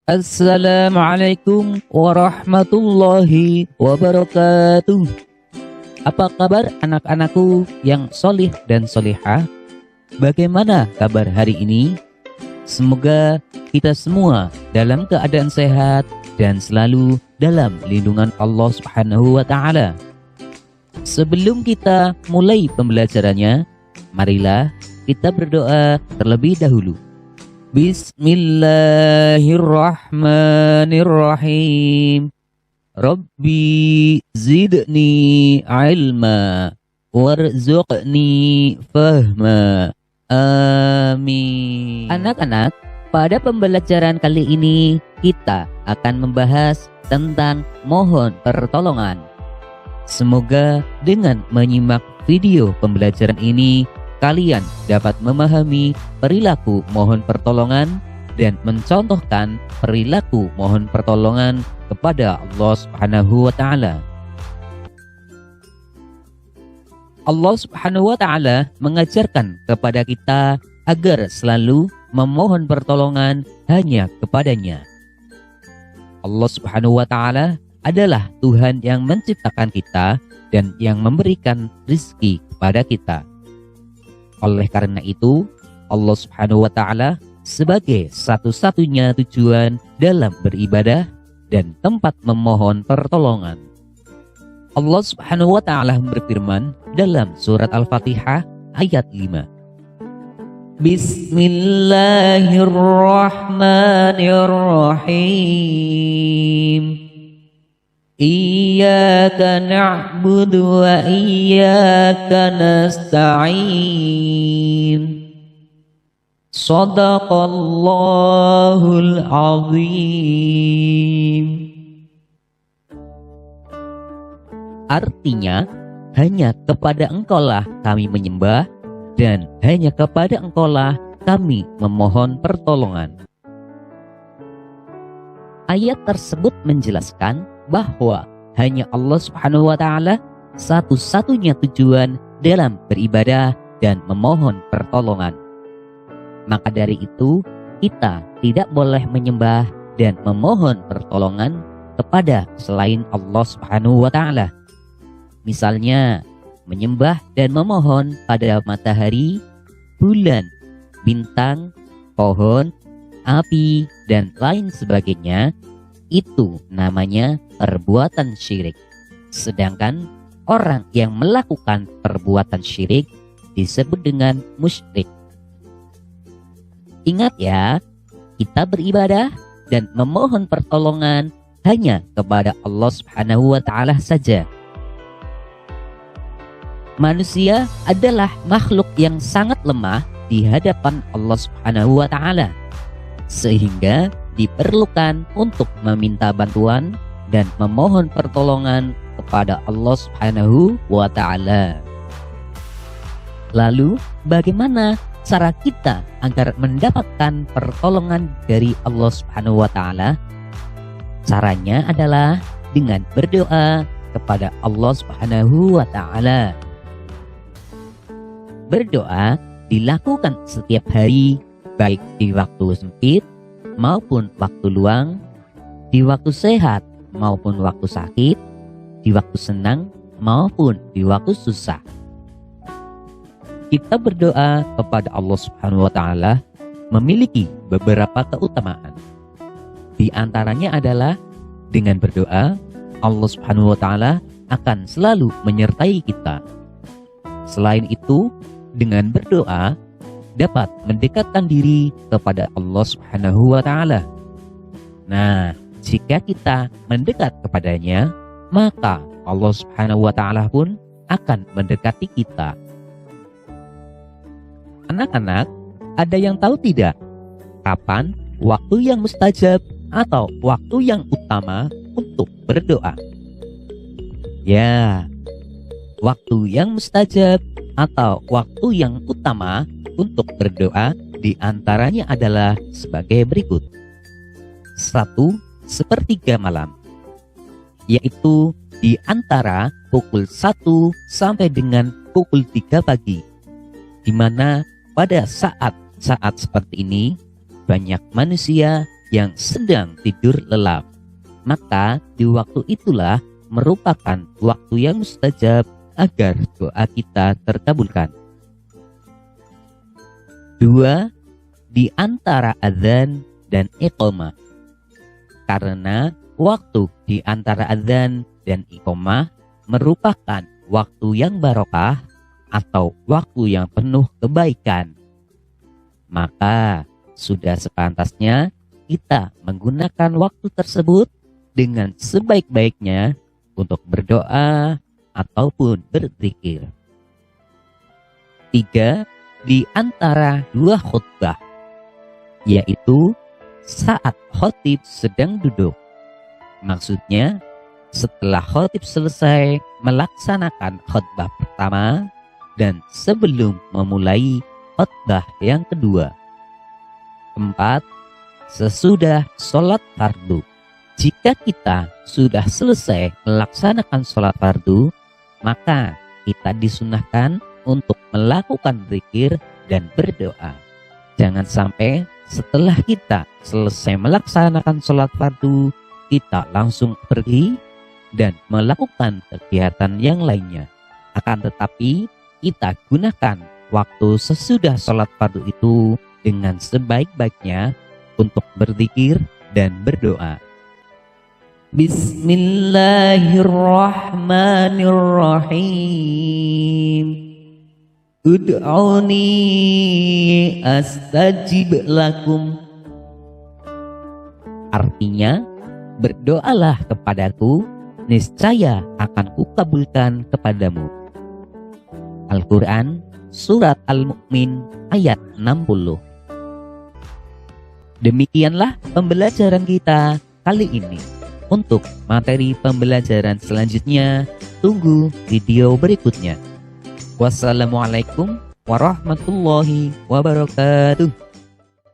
Assalamualaikum warahmatullahi wabarakatuh. Apa kabar anak-anakku yang solih dan solihah? Bagaimana kabar hari ini? Semoga kita semua dalam keadaan sehat dan selalu dalam lindungan Allah Subhanahu wa Ta'ala. Sebelum kita mulai pembelajarannya, marilah kita berdoa terlebih dahulu. Bismillahirrahmanirrahim. Rabbi zidni ilma warzuqni fahma. Amin. Anak-anak, pada pembelajaran kali ini kita akan membahas tentang mohon pertolongan. Semoga dengan menyimak video pembelajaran ini kalian dapat memahami perilaku mohon pertolongan dan mencontohkan perilaku mohon pertolongan kepada Allah Subhanahu wa Ta'ala. Allah Subhanahu wa Ta'ala mengajarkan kepada kita agar selalu memohon pertolongan hanya kepadanya. Allah Subhanahu wa Ta'ala adalah Tuhan yang menciptakan kita dan yang memberikan rizki kepada kita. Oleh karena itu, Allah Subhanahu wa Ta'ala sebagai satu-satunya tujuan dalam beribadah dan tempat memohon pertolongan. Allah Subhanahu wa Ta'ala berfirman dalam surat Al-Fatihah ayat 5. Bismillahirrahmanirrahim. Iyyaka na'budu wa iyyaka nasta'in. Shadaqallahul azim. Artinya, hanya kepada Engkaulah kami menyembah dan hanya kepada Engkaulah kami memohon pertolongan. Ayat tersebut menjelaskan bahwa hanya Allah Subhanahu wa Ta'ala satu-satunya tujuan dalam beribadah dan memohon pertolongan. Maka dari itu, kita tidak boleh menyembah dan memohon pertolongan kepada selain Allah Subhanahu wa Ta'ala. Misalnya, menyembah dan memohon pada matahari, bulan, bintang, pohon, api, dan lain sebagainya, itu namanya perbuatan syirik. Sedangkan orang yang melakukan perbuatan syirik disebut dengan musyrik. Ingat ya, kita beribadah dan memohon pertolongan hanya kepada Allah Subhanahu wa Ta'ala saja. Manusia adalah makhluk yang sangat lemah di hadapan Allah Subhanahu wa Ta'ala, sehingga diperlukan untuk meminta bantuan dan memohon pertolongan kepada Allah Subhanahu wa Ta'ala. Lalu, bagaimana cara kita agar mendapatkan pertolongan dari Allah Subhanahu wa Ta'ala? Caranya adalah dengan berdoa kepada Allah Subhanahu wa Ta'ala. Berdoa dilakukan setiap hari, baik di waktu sempit maupun waktu luang, di waktu sehat maupun waktu sakit, di waktu senang maupun di waktu susah. Kita berdoa kepada Allah Subhanahu wa Ta'ala memiliki beberapa keutamaan. Di antaranya adalah dengan berdoa, Allah Subhanahu wa Ta'ala akan selalu menyertai kita. Selain itu, dengan berdoa dapat mendekatkan diri kepada Allah Subhanahu wa Ta'ala. Nah, jika kita mendekat kepadanya, maka Allah Subhanahu wa Ta'ala pun akan mendekati kita. Anak-anak, ada yang tahu tidak kapan waktu yang mustajab atau waktu yang utama untuk berdoa? Ya, waktu yang mustajab atau waktu yang utama untuk berdoa diantaranya adalah sebagai berikut. 1/3 malam, yaitu di antara pukul 1 sampai dengan pukul 3 pagi, di mana pada saat seperti ini banyak manusia yang sedang tidur lelap. Maka di waktu itulah merupakan waktu yang mustajab agar doa kita terkabulkan. 2. Di antara adzan dan iqamah. Karena waktu di antara adzan dan iqamah merupakan waktu yang barokah atau waktu yang penuh kebaikan, maka sudah sepantasnya kita menggunakan waktu tersebut dengan sebaik-baiknya untuk berdoa ataupun berzikir. 3. Di antara dua khutbah, yaitu saat khatib sedang duduk. Maksudnya, setelah khatib selesai melaksanakan khutbah pertama dan sebelum memulai khutbah yang kedua. 4. Sesudah sholat fardu. Jika kita sudah selesai melaksanakan sholat fardu, maka kita disunahkan untuk melakukan zikir dan berdoa. Jangan sampai setelah kita selesai melaksanakan sholat fardu, kita langsung pergi dan melakukan kegiatan yang lainnya. Akan tetapi, kita gunakan waktu sesudah sholat fardu itu dengan sebaik-baiknya untuk berzikir dan berdoa. Bismillahirrahmanirrahim. Ud'uni astajib lakum. Artinya, berdoalah kepadaku, niscaya akan kukabulkan kepadamu. Al-Quran Surat Al-Mu'min ayat 60. Demikianlah pembelajaran kita kali ini. Untuk materi pembelajaran selanjutnya, tunggu video berikutnya. Wassalamualaikum warahmatullahi wabarakatuh.